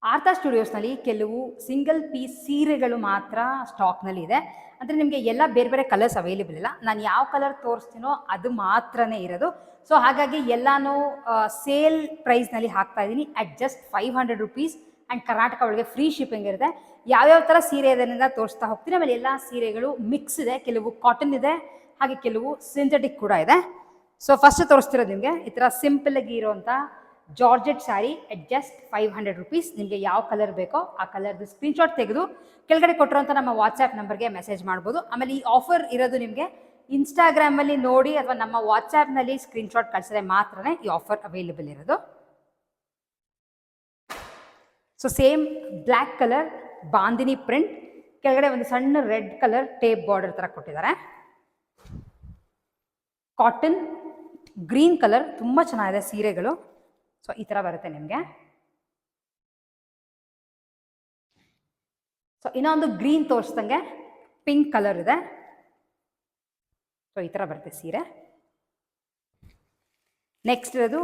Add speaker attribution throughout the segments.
Speaker 1: ಆರ್ತಾ ಸ್ಟುಡಿಯೋಸ್ನಲ್ಲಿ ಕೆಲವು single piece ಸೀರೆಗಳು ಮಾತ್ರ ಸ್ಟಾಕ್ನಲ್ಲಿ ಇದೆ. ಅಂದರೆ ನಿಮಗೆ ಎಲ್ಲ ಬೇರೆ ಬೇರೆ ಕಲರ್ಸ್ ಅವೈಲೇಬಲ್ ಇಲ್ಲ. ನಾನು ಯಾವ ಕಲರ್ ತೋರಿಸ್ತೀನೋ ಅದು ಮಾತ್ರನೇ ಇರೋದು. ಸೊ ಹಾಗಾಗಿ ಎಲ್ಲನೂ ಸೇಲ್ ಪ್ರೈಸ್ನಲ್ಲಿ ಹಾಕ್ತಾ ಇದ್ದೀನಿ at just 500 rupees. And Karnataka ಒಳಗೆ ಫ್ರೀ ಶಿಪ್ಪಿಂಗ್ ಇರುತ್ತೆ. ಯಾವ್ಯಾವ ಥರ ಸೀರೆ ಇದರಿಂದ ತೋರಿಸ್ತಾ ಹೋಗ್ತೀನಿ. ಆಮೇಲೆ ಎಲ್ಲ ಸೀರೆಗಳು ಮಿಕ್ಸ್ ಇದೆ, ಕೆಲವು ಕಾಟನ್ ಇದೆ, ಹಾಗೆ ಕೆಲವು ಸಿಂಥೆಟಿಕ್ ಕೂಡ ಇದೆ. ಸೊ ಫಸ್ಟ್ ತೋರಿಸ್ತಿರೋದು ನಿಮಗೆ ಈ ಥರ ಸಿಂಪಲ್ ಆಗಿ ಇರೋಂಥ georgette sari at just 500 rupees. ನಿಮಗೆ ಯಾವ ಕಲರ್ ಬೇಕೋ ಆ ಕಲರ್ದು ಸ್ಕ್ರೀನ್ಶಾಟ್ ತೆಗೆದು ಕೆಳಗಡೆ ಕೊಟ್ಟಿರೋಂಥ ನಮ್ಮ ವಾಟ್ಸ್ಆ್ಯಪ್ ನಂಬರ್ಗೆ ಮೆಸೇಜ್ ಮಾಡ್ಬೋದು. ಆಮೇಲೆ ಈ ಆಫರ್ ಇರೋದು ನಿಮಗೆ ಇನ್ಸ್ಟಾಗ್ರಾಮಲ್ಲಿ ನೋಡಿ ಅಥವಾ ನಮ್ಮ ವಾಟ್ಸ್ಆ್ಯಪ್ನಲ್ಲಿ ಸ್ಕ್ರೀನ್ಶಾಟ್ ಕಳಿಸಿದ್ರೆ ಮಾತ್ರನೇ ಈ ಆಫರ್ ಅವೈಲೇಬಲ್ ಇರೋದು. So same black colour bandhani print, ಕೆಳಗಡೆ ಒಂದು ಸಣ್ಣ ರೆಡ್ ಕಲರ್ ಟೇಪ್ ಬಾರ್ಡರ್ ಥರ ಕೊಟ್ಟಿದ್ದಾರೆ. ಕಾಟನ್ ಗ್ರೀನ್ ಕಲರ್ ತುಂಬ ಚೆನ್ನಾಗಿದೆ ಸೀರೆಗಳು. ಸೊ ಈ ಥರ ಬರುತ್ತೆ ನಿಮಗೆ. ಸೊ ಇನ್ನೊಂದು ಗ್ರೀನ್ ತೋರಿಸ್ದಂಗೆ ಪಿಂಕ್ ಕಲರ್ ಇದೆ. ಸೊ ಈ ಥರ ಬರುತ್ತೆ ಸೀರೆ. ನೆಕ್ಸ್ಟ್ ಇರೋದು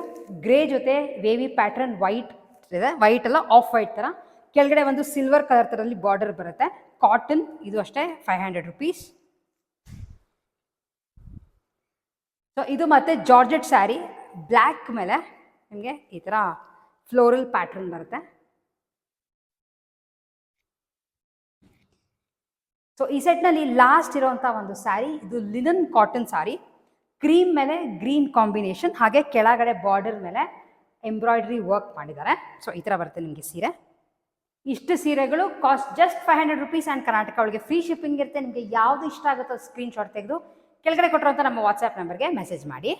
Speaker 1: ಗ್ರೇ ಜೊತೆ ವೇವಿ ಪ್ಯಾಟರ್ನ್ ವೈಟ್ ಇದೆ. ವೈಟ್ ಅಲ್ಲ, ಆಫ್ ವೈಟ್ ಥರ. ಕೆಳಗಡೆ ಒಂದು ಸಿಲ್ವರ್ ಕಲರ್ ಥರಲ್ಲಿ ಬಾರ್ಡರ್ ಬರುತ್ತೆ. ಕಾಟನ್, ಇದು ಅಷ್ಟೇ 500 ರುಪೀಸ್. ಸೊ ಇದು ಮತ್ತೆ ಜಾರ್ಜೆಟ್ ಸ್ಯಾರಿ, ಬ್ಲ್ಯಾಕ್ ಮೇಲೆ ನಿಮಗೆ ಈ ಥರ ಫ್ಲೋರಲ್ ಪ್ಯಾಟರ್ನ್ ಬರುತ್ತೆ. ಸೊ ಈ ಸೆಟ್ನಲ್ಲಿ ಲಾಸ್ಟ್ ಇರೋವಂಥ ಒಂದು ಸ್ಯಾರಿ, ಇದು ಲಿನನ್ ಕಾಟನ್ ಸ್ಯಾರಿ, ಕ್ರೀಮ್ ಮೇಲೆ ಗ್ರೀನ್ ಕಾಂಬಿನೇಷನ್, ಹಾಗೆ ಕೆಳಗಡೆ ಬಾರ್ಡರ್ ಮೇಲೆ ಎಂಬ್ರಾಯ್ಡ್ರಿ ವರ್ಕ್ ಮಾಡಿದ್ದಾರೆ. ಸೊ ಈ ಥರ ಬರುತ್ತೆ ನಿಮಗೆ ಸೀರೆ. ಇಷ್ಟು ಸೀರೆಗಳು cost just 500 rupees. And Karnataka ಒಳಗೆ ಫ್ರೀ ಶಿಪ್ಪಿಂಗ್ ಇರುತ್ತೆ. ನಿಮಗೆ ಯಾವುದು ಇಷ್ಟ ಆಗುತ್ತೋ ಸ್ಕ್ರೀನ್ಶಾಟ್ ತೆಗೆದು ಕೆಳಗಡೆ ಕೊಟ್ಟಿರೋಂಥ ನಮ್ಮ ವಾಟ್ಸ್ಆ್ಯಪ್ ನಂಬರ್ಗೆ ಮೆಸೇಜ್ ಮಾಡಿ.